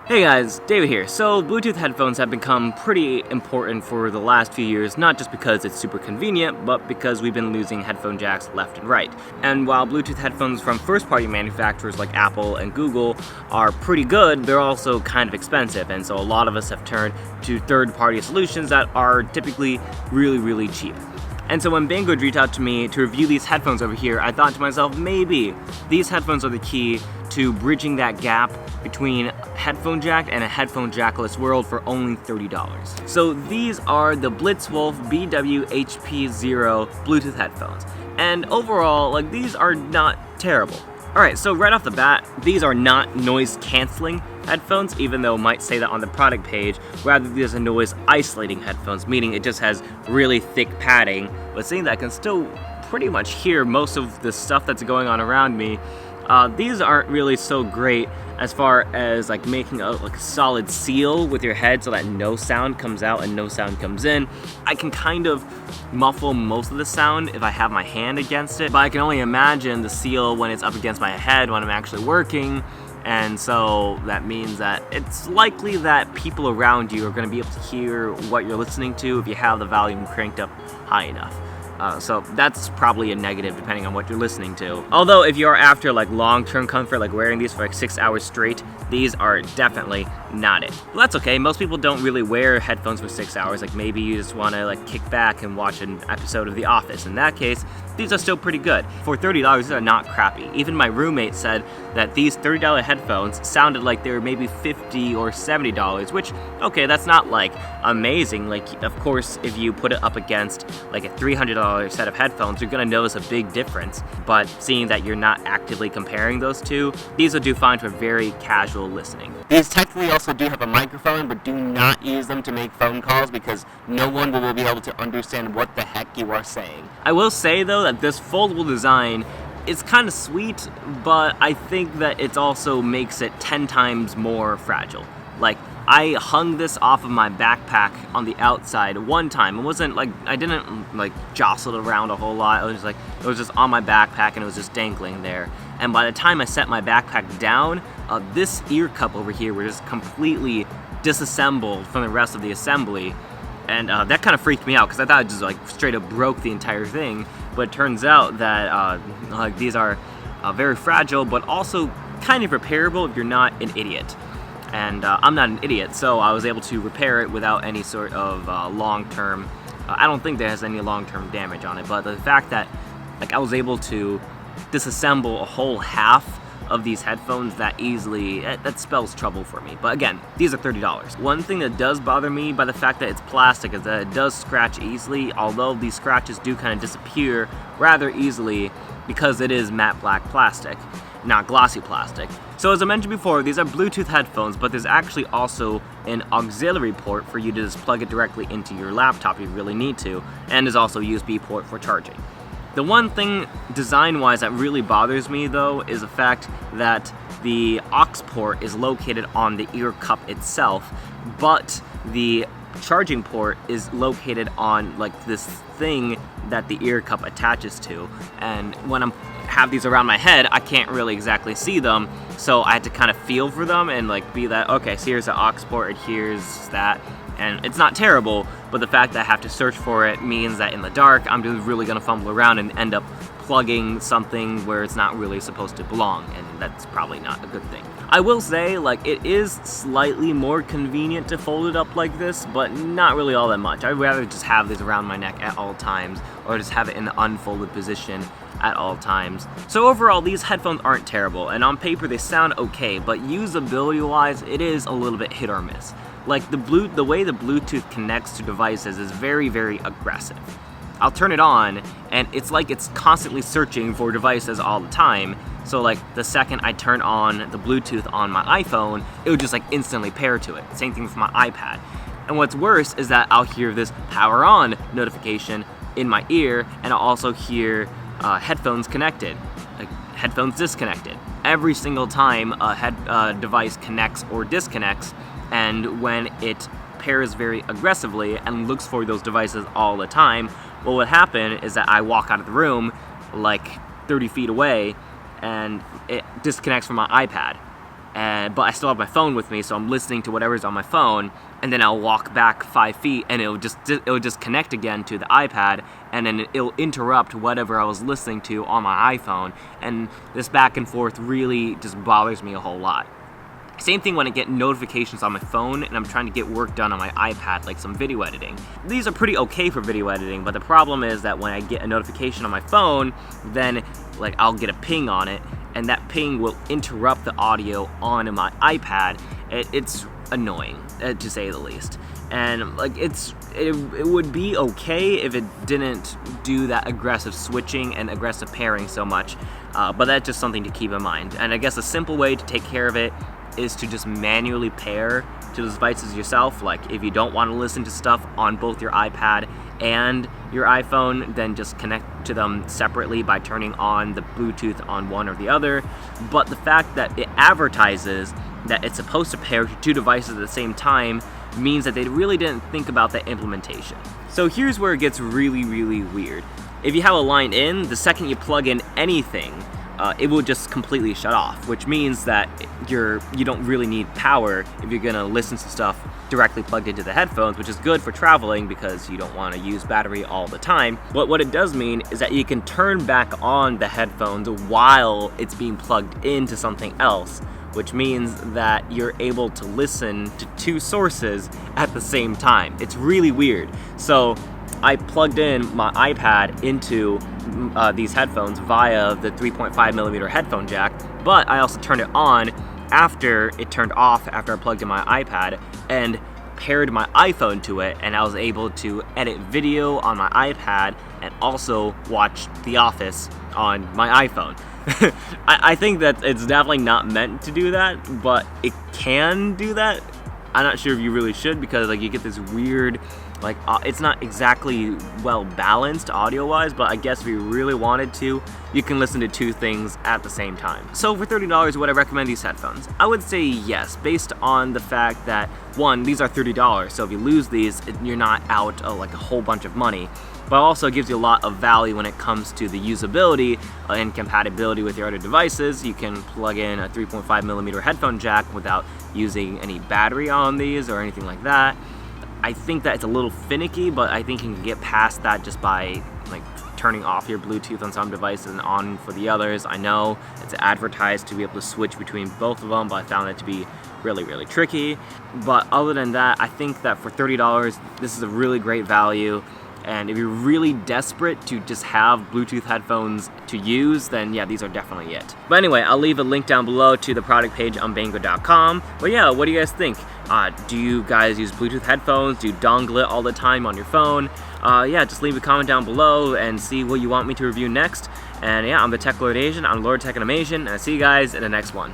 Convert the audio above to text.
Hey guys, David here. So Bluetooth headphones have become pretty important for the last few years, not just because it's super convenient, but because we've been losing headphone jacks left and right. And while Bluetooth headphones from first-party manufacturers like Apple and Google are pretty good, they're also kind of expensive, and so a lot of us have turned to third-party solutions that are typically really cheap. And so when Banggood reached out to me to review these headphones over here, I thought to myself, maybe these headphones are the key to bridging that gap between headphone jack and a headphone jackless world for only $30. So these are the Blitzwolf BW-HP0 Bluetooth headphones. And overall, these are not terrible. Alright, so right off the bat, these are not noise canceling headphones, even though it might say that on the product page. Rather, these are noise isolating headphones, meaning it just has really thick padding, but saying that I can still pretty much hear most of the stuff that's going on around me. These aren't really so great as far as making a solid seal with your head so that no sound comes out and no sound comes in. I can kind of muffle most of the sound if I have my hand against it, but I can only imagine the seal when it's up against my head when I'm actually working. And so that means that it's likely that people around you are going to be able to hear what you're listening to if you have the volume cranked up high enough. So that's probably a negative depending on what you're listening to. Although if you're after long-term comfort, wearing these for 6 hours straight, these are definitely not it. Well, that's okay. Most people don't really wear headphones for 6 hours. Maybe you just want to kick back and watch an episode of The Office. In that case, these are still pretty good. For $30, these are not crappy. Even my roommate said that these $30 headphones sounded like they were maybe $50 or $70, which, okay, that's not amazing. Of course, if you put it up against a $300 set of headphones, you're gonna notice a big difference. But seeing that you're not actively comparing those two, these will do fine for very casual listening. These technically also do have a microphone, but do not use them to make phone calls because no one will be able to understand what the heck you are saying. I will say though that this foldable design is kind of sweet, but I think that it also makes it 10 times more fragile. I hung this off of my backpack on the outside one time. It wasn't I didn't jostle it around a whole lot. It was just on my backpack and it was just dangling there. And by the time I set my backpack down, this ear cup over here was just completely disassembled from the rest of the assembly. And that kind of freaked me out because I thought it just straight up broke the entire thing. But it turns out that these are very fragile, but also kind of repairable if you're not an idiot. And I'm not an idiot, so I was able to repair it without any sort of long-term. I don't think there has any long-term damage on it, but the fact that I was able to disassemble a whole half of these headphones that easily, that spells trouble for me. But again, these are $30. One thing that does bother me by the fact that it's plastic is that it does scratch easily, although these scratches do kind of disappear rather easily because it is matte black plastic, not glossy plastic. So as I mentioned before, these are Bluetooth headphones, but there's actually also an auxiliary port for you to just plug it directly into your laptop if you really need to, and there's also a USB port for charging. The one thing design-wise that really bothers me though is the fact that the Aux port is located on the ear cup itself, but the charging port is located on this thing that the ear cup attaches to. And when I have these around my head, I can't really exactly see them, so I had to kind of feel for them and be that, okay, so here's the Aux port and here's that. And it's not terrible, but the fact that I have to search for it means that in the dark, I'm just really gonna fumble around and end up plugging something where it's not really supposed to belong, and that's probably not a good thing. I will say, it is slightly more convenient to fold it up like this, but not really all that much. I'd rather just have this around my neck at all times, or just have it in the unfolded position at all times. So overall, these headphones aren't terrible, and on paper they sound okay, but usability-wise, it is a little bit hit or miss. The way the Bluetooth connects to devices is very aggressive. I'll turn it on, and it's it's constantly searching for devices all the time. So the second I turn on the Bluetooth on my iPhone, it would just instantly pair to it. Same thing with my iPad. And what's worse is that I'll hear this power on notification in my ear, and I'll also hear headphones connected, headphones disconnected. Every single time a device connects or disconnects, and when it pairs very aggressively and looks for those devices all the time, what would happen is that I walk out of the room 30 feet away and it disconnects from my iPad. but I still have my phone with me, so I'm listening to whatever's on my phone, and then I'll walk back 5 feet, and it'll just connect again to the iPad, and then it'll interrupt whatever I was listening to on my iPhone, and this back and forth really just bothers me a whole lot. Same thing when I get notifications on my phone and I'm trying to get work done on my iPad, like some video editing. These are pretty okay for video editing, but the problem is that when I get a notification on my phone, then like I'll get a ping on it, and that ping will interrupt the audio on my iPad. It's annoying, to say the least. And like it would be okay if it didn't do that aggressive switching and aggressive pairing so much, but that's just something to keep in mind. And I guess a simple way to take care of it is to just manually pair to those devices yourself. Like if you don't want to listen to stuff on both your iPad and your iPhone, then just connect to them separately by turning on the Bluetooth on one or the other. But the fact that it advertises that it's supposed to pair to 2 devices at the same time means that they really didn't think about the implementation. So here's where it gets really, really weird. If you have a line in, the second you plug in anything, it will just completely shut off, which means that you don't really need power if you're gonna listen to stuff directly plugged into the headphones, which is good for traveling because you don't want to use battery all the time. But what it does mean is that you can turn back on the headphones while it's being plugged into something else, which means that you're able to listen to 2 sources at the same time. It's really weird. So I plugged in my iPad into these headphones via the 3.5mm headphone jack, but I also turned it on after it turned off after I plugged in my iPad and paired my iPhone to it, and I was able to edit video on my iPad and also watch The Office on my iPhone. I think that it's definitely not meant to do that, but it can do that. I'm not sure if you really should, because like you get this weird, like it's not exactly well balanced audio wise, but I guess if you really wanted to, you can listen to 2 things at the same time. So for $30, would I recommend these headphones? I would say yes, based on the fact that, one, these are $30, so if you lose these, you're not out like a whole bunch of money. But also gives you a lot of value when it comes to the usability and compatibility with your other devices. You can plug in a 3.5mm headphone jack without using any battery on these or anything like that. I think that it's a little finicky, but I think you can get past that just by like turning off your Bluetooth on some devices and on for the others. I know it's advertised to be able to switch between both of them, but I found it to be really, really tricky. But other than that, I think that for $30, this is a really great value. And if you're really desperate to just have Bluetooth headphones to use, then yeah, these are definitely it. But anyway, I'll leave a link down below to the product page on Bango.com. But yeah, what do you guys think? Do you guys use Bluetooth headphones? Do you dongle it all the time on your phone? Yeah, just leave a comment down below and see what you want me to review next. And yeah, I'm the Tech Lord Asian. I'm Lord Tech Animation, and I'll see you guys in the next one.